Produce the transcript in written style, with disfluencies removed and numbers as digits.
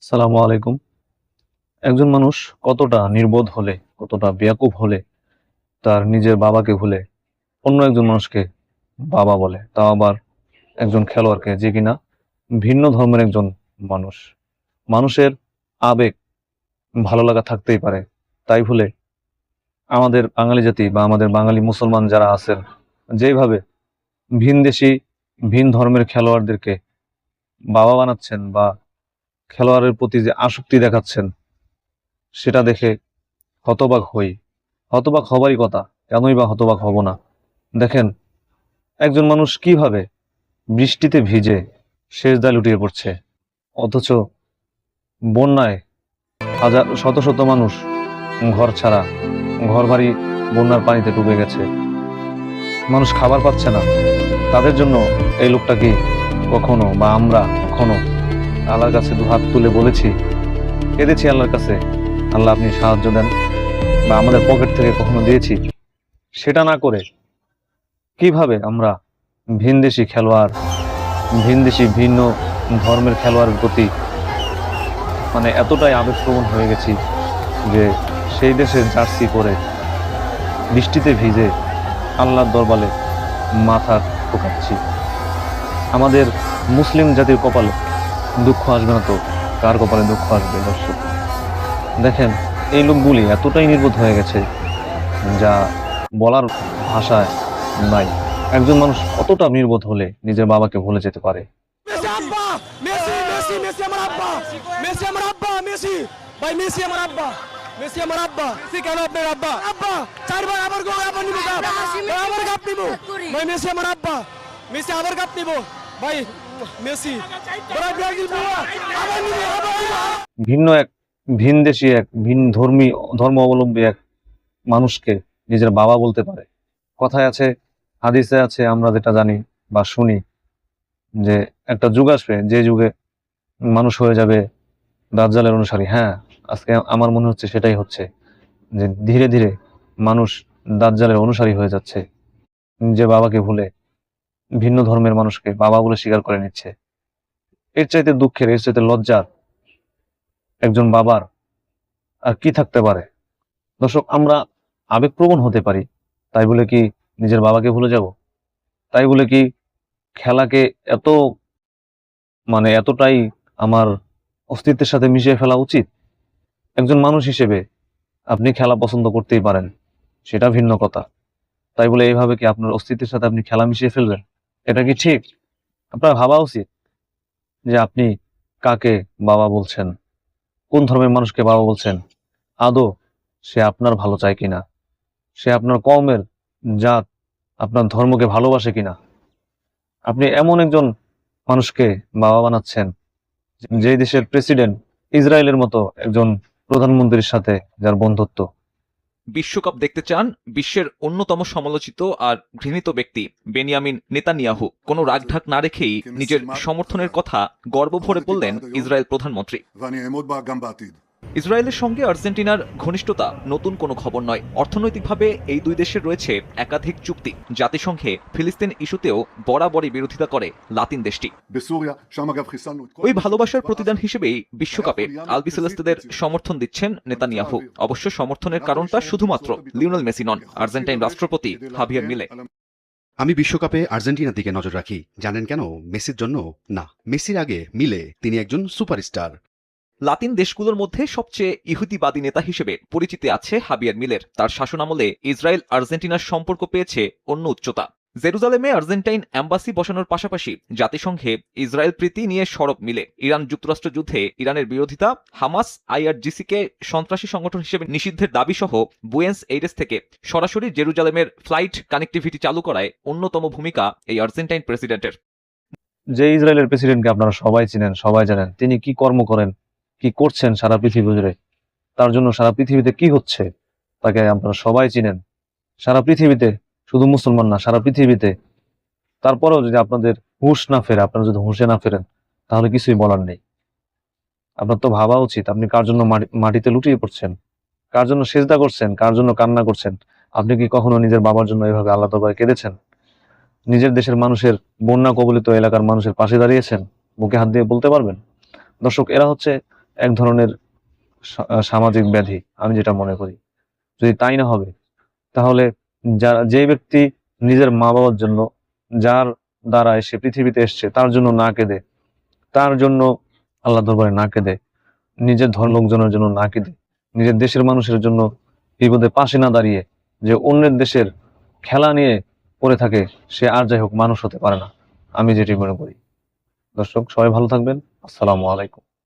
আসসালামু আলাইকুম। একজন মানুষ কতটা নির্বোধ হলে, কতটা বেয়াকুব হলে তার নিজের বাবাকে ভুলে অন্য একজন মানুষকে বাবা বলে, তাও আবার একজন খেলোয়াড়কে, যে কিনা ভিন্ন ধর্মের একজন মানুষ। মানুষের আবেগ, ভালো লাগা থাকতেই পারে, তাই ভুলে আমাদের বাঙালি জাতি বা আমাদের বাঙালি মুসলমান যারা আছেন, যেভাবে ভিনদেশী, ভিন ধর্মের খেলোয়াড়দেরকে বাবা বানাচ্ছেন বা খেলোয়াড়ের প্রতি যে আসক্তি দেখাচ্ছেন, সেটা দেখে হতবাক হই। হতবাক হবারই কথা, কেনই বা হতবাক হব না? দেখেন, একজন মানুষ কিভাবে বৃষ্টিতে ভিজে সেজদায় লুটিয়ে পড়ছে, অথচ বন্যায় হাজার শত শত মানুষ ঘর ছাড়া, ঘর বাড়ি বন্যার পানিতে ডুবে গেছে, মানুষ খাবার পাচ্ছে না। তাদের জন্য এই লোকটা কি কখনো বা আমরা কখনো আল্লাহর কাছে দুহাত তুলে বলেছি, কেঁদেছি আল্লাহর কাছে, আল্লাহ আপনি সাহায্য দেন, বা আমাদের পকেট থেকে কখনো দিয়েছি? সেটা না করে কিভাবে আমরা ভিনদেশী খেলোয়াড়, ভিনদেশী ভিন্ন ধর্মের খেলোয়াড়ের প্রতি এতটাই আবেগপ্রবণ হয়ে গেছি যে সেই দেশের জার্সি পরে বৃষ্টিতে ভিজে আল্লাহর দরবারে মাথা ঠোকাচ্ছি। আমাদের মুসলিম জাতির কপালে দুঃখ আসবে না তো কার কপালে দুঃখ আসবে? দর্শক দেখেন, এই লোকগুলি এতটাই নির্বোধ হয়ে গেছে যা বলার ভাষায় নাই। একজন মানুষ কতটা নির্বোধ হলে নিজের বাবাকে ভুলে যেতে পারে? মেসি আব্বা, মেসি মেসি মেসি আমার আব্বা, মেসি আমার আব্বা, মেসি ভাই, মেসি আমার আব্বা, মেসি আমার আব্বা। মেসি কেন আপনার আব্বা? আব্বা চারবার আবার গোল, আবার নিব কাপ, আবার কাপ নিব ভাই। মেসি আমার আব্বা, মেসি আবার কাপ নিব ভাই। মেসি বড় ব্রাজিল বাবা, আবার নিব, আবার নিব। ভিন্ন এক, ভিনদেশী এক, ভিন ধর্ম অবলম্বী এক মানুষকে নিজের বাবা বলতে পারে? কথায় আছে, হাদিসে আছে, আমরা যেটা জানি বা শুনি, যে একটা যুগ আসবে যে যুগে মানুষ হয়ে যাবে দাজ্জালের অনুসারী। হ্যাঁ, আজকে আমার মনে হচ্ছে সেটাই হচ্ছে, যে ধীরে ধীরে মানুষ দাজ্জালের অনুসারী হয়ে যাচ্ছে, যে বাবাকে ভুলে ভিন্ন ধর্মের মানুষকে বাবা বলে স্বীকার করে নিচ্ছে। এর চাইতে দুঃখের, এর চাইতে লজ্জার একজন বাবার আর কি থাকতে পারে? দর্শক, আমরা আবেগপ্রবণ হতে পারি, তাই বলে কি নিজের বাবাকে ভুলে যাব? তাই বলে কি খেলাকে এত এতটাই আমার অস্তিত্বের সাথে মিশিয়ে ফেলা উচিত? একজন মানুষ হিসেবে আপনি খেলা পছন্দ করতেই পারেন, সেটা ভিন্ন কথা। তাই বলে এইভাবে কি আপনার অস্তিত্বের সাথে আপনি খেলা মিশিয়ে ফেলবেন? এটা কি ঠিক? আপনার ভাবা উচিত যে আপনি কাকে বাবা বলছেন, কোন ধর্মের মানুষকে বাবা বলছেন, আদৌ সে আপনার ভালো চায় কিনা, সে আপনার কওমের জাত, আপনার ধর্মকে ভালোবাসে কিনা। আপনি এমন একজন মানুষকে বাবা বানাচ্ছেন যে দেশের প্রেসিডেন্ট ইসরায়েলের মতো একজন প্রধানমন্ত্রীর সাথে যার বন্ধুত্ব। বিশ্বকাপ দেখতে চান বিশ্বের অন্যতম সমালোচিত আর ঘৃণিত ব্যক্তি বেনিয়ামিন নেতানিয়াহু কোনো রাগঢাক না রেখেই নিজের সমর্থনের কথা গর্বভরে বললেন ইসরায়েল প্রধানমন্ত্রী। ואני אעמוד בה גם בעתיד. ইসরায়েলের সঙ্গে আর্জেন্টিনার ঘনিষ্ঠতা নতুন কোনো খবর নয়। অর্থনৈতিকভাবে এই দুই দেশের রয়েছে একাধিক চুক্তি। জাতিসংঘে ফিলিস্তিন ইস্যুতেও বরাবরই বিরোধিতা করে লাতিন দেশটি। בסוריה, שם אגב חיסלנו את כל... ওই ভালোবাসার প্রতিদান হিসেবেই বিশ্বকাপে আলবি সেলেস্তেদের সমর্থন দিচ্ছেন নেতানিয়াহু। অবশ্য সমর্থনের কারণটা শুধুমাত্র লিওনেল মেসি নন, আর্জেন্টাইন রাষ্ট্রপতি হাভিয়ার মিলে। আমি বিশ্বকাপে আর্জেন্টিনার দিকে নজর রাখি। জানেন কেন? মেসির জন্য না, মেসির আগে মিলে তিনি একজন সুপারস্টার। লাতিন দেশগুলোর মধ্যে সবচেয়ে ইহুদিবাদী নেতা হিসেবে পরিচিতি আছে হাবিয়ার মিলের। তার শাসনামলে ইসরায়েল আর্জেন্টিনার সম্পর্ক পেয়েছে অন্য উচ্চতা। জেরুজালেমে আর্জেন্টাইন অ্যাম্বাসি বসানোর পাশাপাশি জাতিসংঘে ইসরায়েল প্রীতি নিয়ে সরব মিলে। ইরান যুক্তরাষ্ট্র যুদ্ধে ইরানের বিরোধিতা, হামাস আইআরজিসিকে সন্ত্রাসী সংগঠন হিসেবে নিষিদ্ধের দাবি সহ বুয়েন্স এইরেস থেকে সরাসরি জেরুজালেমের ফ্লাইট কানেক্টিভিটি চালু করায় অন্যতম ভূমিকা এই আর্জেন্টাইন প্রেসিডেন্টের। যে ইসরায়েলের প্রেসিডেন্টকে আপনারা সবাই চিনেন, সবাই জানেন তিনি কি কর্ম করেন, কি করছেন সারা পৃথিবী জুড়ে, তার জন্য সারা পৃথিবীতে কি হচ্ছে তাকে আপনারা সবাই চিনেন। সারা পৃথিবীতে, শুধু মুসলমান না, সারা পৃথিবীতে। তারপরেও যদি আপনাদের হুঁশ না ফেরে, আপনারা যদি হুঁশে না ফেরেন, তাহলে কিছুই বলার নেই। আপনার তো ভাবা উচিত আপনি কার জন্য মাটিতে লুটিয়ে পড়ছেন, কার জন্য সেজদা করছেন, কার জন্য কান্না করছেন। আপনি কি কখনো নিজের বাবার জন্য এভাবে আল্লাহ দরবারে কেঁদেছেন? নিজের দেশের মানুষের, বন্যা কবলিত এলাকার মানুষের পাশে দাঁড়িয়েছেন? বুকে হাত দিয়ে বলতে পারবেন? দর্শক, এরা হচ্ছে এক ধরনের সামাজিক ব্যাধি, আমি যেটা মনে করি। যদি তাই না হবে, তাহলে যে ব্যক্তি নিজের মা বাবার জন্য, যার দ্বারা সে পৃথিবীতে এসছে, তার জন্য না কেঁদে, তার জন্য আল্লাহ দরবারে না কেঁদে, নিজের লোকজনের জন্য না কেঁদে, নিজের দেশের মানুষের জন্য বিপদে পাশে না দাঁড়িয়ে যে অন্যের দেশের খেলা নিয়ে পড়ে থাকে, সে আর যাই হোক মানুষ হতে পারে না, আমি যেটি মনে করি। দর্শক, সবাই ভালো থাকবেন। আসসালামু আলাইকুম।